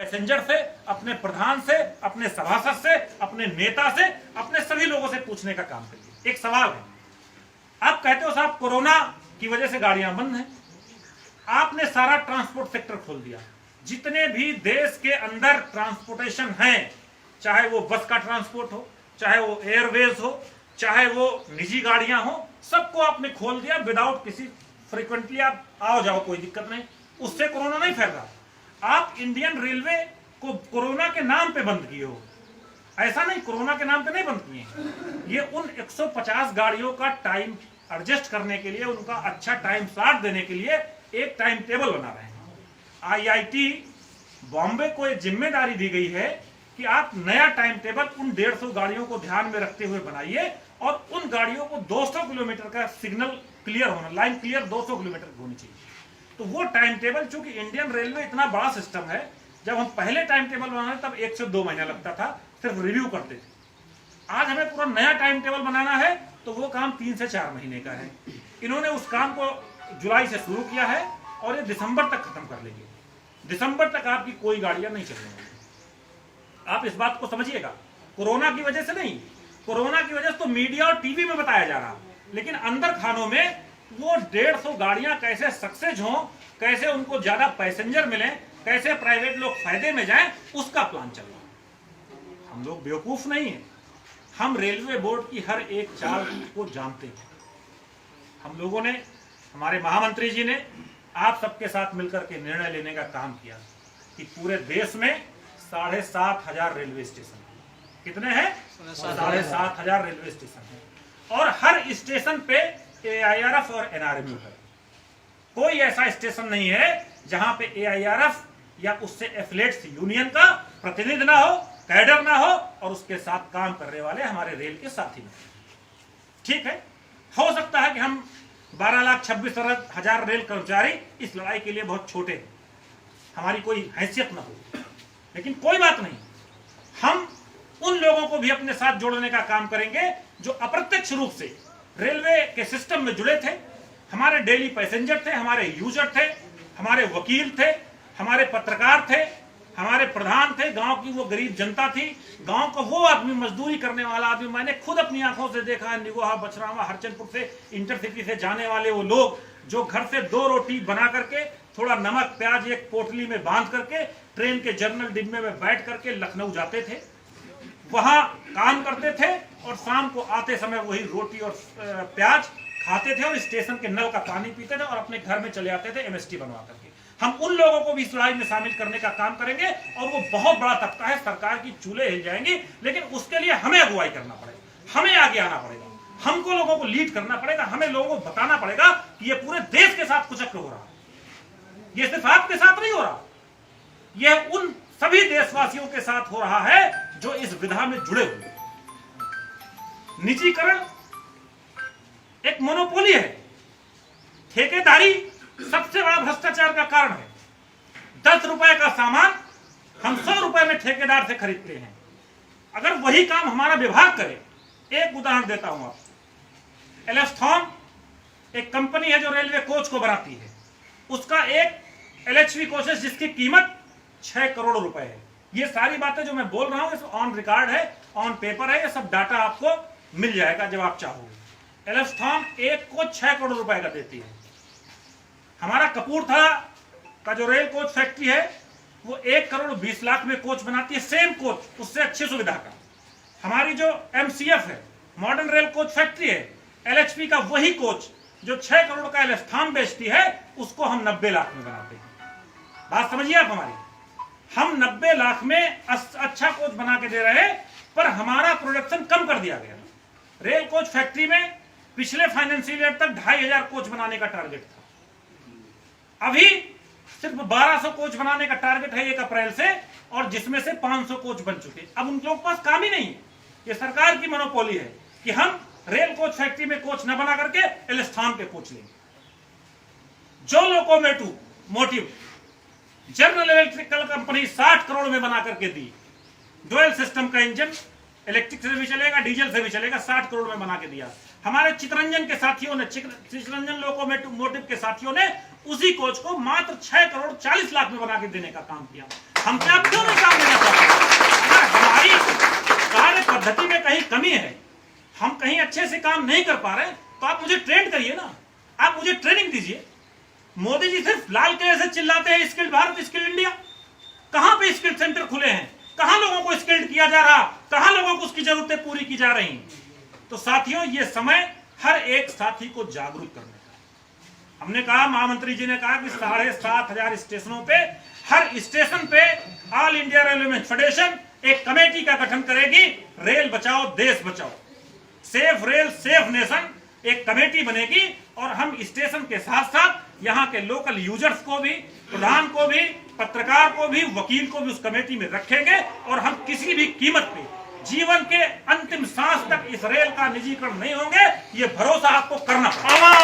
Passenger से, अपने प्रधान से, अपने सभासद से, अपने नेता से, अपने सभी लोगों से पूछने का काम करिए। एक सवाल है, आप कहते हो साहब कोरोना की वजह से गाड़ियां बंद हैं, आपने सारा ट्रांसपोर्ट सेक्टर खोल दिया। जितने भी देश के अंदर ट्रांसपोर्टेशन है, चाहे वो बस का ट्रांसपोर्ट हो, चाहे वो एयरवेज हो, चाहे वो निजी गाड़ियां हो, सबको आपने खोल दिया विदाउट किसी फ्रीक्वेंटली आप आओ जाओ, कोई दिक्कत नहीं, उससे कोरोना नहीं फैल रहा। आप इंडियन रेलवे को कोरोना के नाम पे बंद किए हो, ऐसा नहीं, कोरोना के नाम पे नहीं बंद किए। ये उन 150 गाड़ियों का टाइम एडजस्ट करने के लिए, उनका अच्छा टाइम स्लॉट देने के लिए एक टाइम टेबल बना रहे हैं। आईआईटी बॉम्बे को एक जिम्मेदारी दी गई है कि आप नया टाइम टेबल उन 150 गाड़ियों को ध्यान में रखते हुए बनाइए और उन गाड़ियों को 200 किलोमीटर का सिग्नल क्लियर होना, लाइन क्लियर 200 किलोमीटर की होनी चाहिए। तो वो टाइम टेबल, चूंकि इंडियन रेलवे इतना बड़ा सिस्टम है, जब हम पहले टाइम टेबल बनाए तब 1 से 2 महीना लगता था, सिर्फ रिव्यू करते थे। आज हमें पूरा नया टाइम टेबल बनाना है तो वो काम 3 से 4 महीने का है। इन्होंने उस काम को जुलाई से शुरू किया है और ये दिसंबर तक खत्म कर लेंगे। दिसंबर तक आपकी कोई गाड़ियां नहीं चलने वाली। आप इस बात को समझिएगा, कोरोना की वजह से नहीं, कोरोना की वजह से तो मीडिया और टीवी में बताया जा रहा, लेकिन अंदर खानों में वो 150 गाड़ियां कैसे सक्सेस हों, कैसे उनको ज्यादा पैसेंजर मिले, कैसे प्राइवेट लोग फायदे में जाएं, उसका प्लान चल रहा है। हम लोग बेवकूफ नहीं है, हम रेलवे बोर्ड की हर एक चाल को जानते हैं। हम लोगों ने, हमारे महामंत्री जी ने आप सबके साथ मिलकर के निर्णय लेने का काम किया कि पूरे देश में 7,500 रेलवे स्टेशन, कितने हैं? 7,500 रेलवे स्टेशन है और हर स्टेशन पे AIRF और NRMU है। कोई ऐसा स्टेशन नहीं है जहां पे AIRF या उससे एफिलिएट्स यूनियन का प्रतिनिधि ना हो, कैडर ना हो और उसके साथ काम करने वाले हमारे रेल के साथी ना। ठीक है, हो सकता है कि हम 12,26,000 रेल कर्मचारी इस लड़ाई के लिए बहुत छोटे हैं, हमारी कोई हैसियत ना हो, लेकिन कोई बात नहीं, हम उन लोगों को भी अपने साथ जोड़ने का काम करेंगे जो अप्रत्यक्ष रूप से रेलवे के सिस्टम में जुड़े थे। हमारे डेली पैसेंजर थे, हमारे यूजर थे, हमारे वकील थे, हमारे पत्रकार थे, हमारे प्रधान थे, गांव की वो गरीब जनता थी, गांव का वो आदमी, मजदूरी करने वाला आदमी। मैंने खुद अपनी आंखों से देखा है, निगोहा, बछरावा, हरचंदपुर से इंटरसिटी से जाने वाले वो लोग जो घर से 2 रोटी बना करके, थोड़ा नमक प्याज एक पोटली में बांध करके ट्रेन के जनरल डिब्बे में बैठ करके लखनऊ जाते थे, वहां काम करते थे और शाम को आते समय वही रोटी और प्याज खाते थे और स्टेशन के नल का पानी पीते थे और अपने घर में चले आते थे MST बनवा करके। हम उन लोगों को भी इस लड़ाई में शामिल करने का काम करेंगे और वो बहुत बड़ा तबका है, सरकार की चूल्हे हिल जाएंगी, लेकिन उसके लिए हमें अगुवाई करना पड़ेगा, हमें आगे आना पड़ेगा, हमको लोगों को लीड करना पड़ेगा, हमें लोगों को बताना पड़ेगा कि ये पूरे देश के साथ कुचक्र हो रहा है, ये सिर्फ आपके साथ नहीं हो रहा, यह उन सभी देशवासियों के साथ हो रहा है जो इस विधा में जुड़े हुए। निजीकरण एक मोनोपोली है, ठेकेदारी सबसे बड़ा भ्रष्टाचार का कारण है। 10 रुपए का सामान हम 100 रुपए में ठेकेदार से खरीदते हैं। अगर वही काम हमारा विभाग करे, एक उदाहरण देता हूं आपको, एलेस्थॉन एक कंपनी है जो रेलवे कोच को बनाती है, उसका एक LHV कोच है जिसकी कीमत 6 करोड़ रुपए है। ये सारी बातें जो मैं बोल रहा हूं ऑन रिकॉर्ड है, ऑन पेपर है, ये सब डाटा आपको मिल जाएगा जब आप चाहोगे। एलेस्थॉन एक कोच 6 करोड़ रुपए का देती है। हमारा कपूरथला का जो रेल कोच फैक्ट्री है वो 1 करोड़ 20 लाख में कोच बनाती है, सेम कोच, उससे अच्छी सुविधा का। हमारी जो MCF है, मॉडर्न रेल कोच फैक्ट्री है, LHP का वही कोच जो 6 करोड़ का एलेस्थॉन बेचती है, उसको हम 90 लाख में बनाते हैं। बात समझिए आप हमारी, हम 90 लाख में अच्छा कोच बना के दे रहे हैं, पर हमारा प्रोडक्शन कम कर दिया गया। रेल कोच फैक्ट्री में पिछले फाइनेंशियल ईयर तक 2,500 कोच बनाने का टारगेट था, अभी सिर्फ 1200 कोच बनाने का टारगेट है 1 अप्रैल से, और जिसमें से 500 कोच बन चुके। अब उन लोगों के पास काम ही नहीं है, ये सरकार की मोनोपोली है कि हम रेल कोच फैक्ट्री में कोच न बना करके एलेस्थॉन के कोच लेंगे। जो locomotive general electrical company 60 crore में बना करके दी, डुअल सिस्टम का इंजन, इलेक्ट्रिक से भी चलेगा, डीजल से भी चलेगा, 60 करोड़ में बना के दिया। हमारे चितरंजन के साथियों ने, चितरंजन लोकोमोटिव के साथियों ने उसी कोच को मात्र 6 करोड़ 40 लाख में बना के देने का काम किया। हम क्या कमी है, हम कहीं अच्छे से काम नहीं कर पा रहे, तो आप मुझे ट्रेन करिए ना, आप मुझे ट्रेनिंग दीजिए। मोदी जी सिर्फ लाल किले से चिल्लाते हैं स्किल्ड भारत, स्किल्ड इंडिया। कहां पे स्किल्ड सेंटर खुले हैं, कहां लोगों को स्किल्ड किया जा रहा, कहां लोगों को उसकी जरूरतें पूरी की जा रही। तो साथियों, ये समय हर एक साथी को जागरूक करने का। हमने कहा, महामंत्री जी ने कहा कि 7,500 स्टेशनों पे, हर स्टेशन पे ऑल इंडिया रेलवे फेडरेशन एक कमेटी का गठन करेगी, रेल बचाओ देश बचाओ, सेफ रेल सेफ नेशन, एक कमेटी बनेगी। और हम स्टेशन के साथ साथ यहाँ के लोकल यूजर्स को भी, प्रधान को भी, पत्रकार को भी, वकील को भी उस कमेटी में रखेंगे। और हम किसी भी कीमत पे जीवन के अंतिम सांस तक इस रेल का निजीकरण नहीं होंगे, ये भरोसा आपको करना पड़ेगा।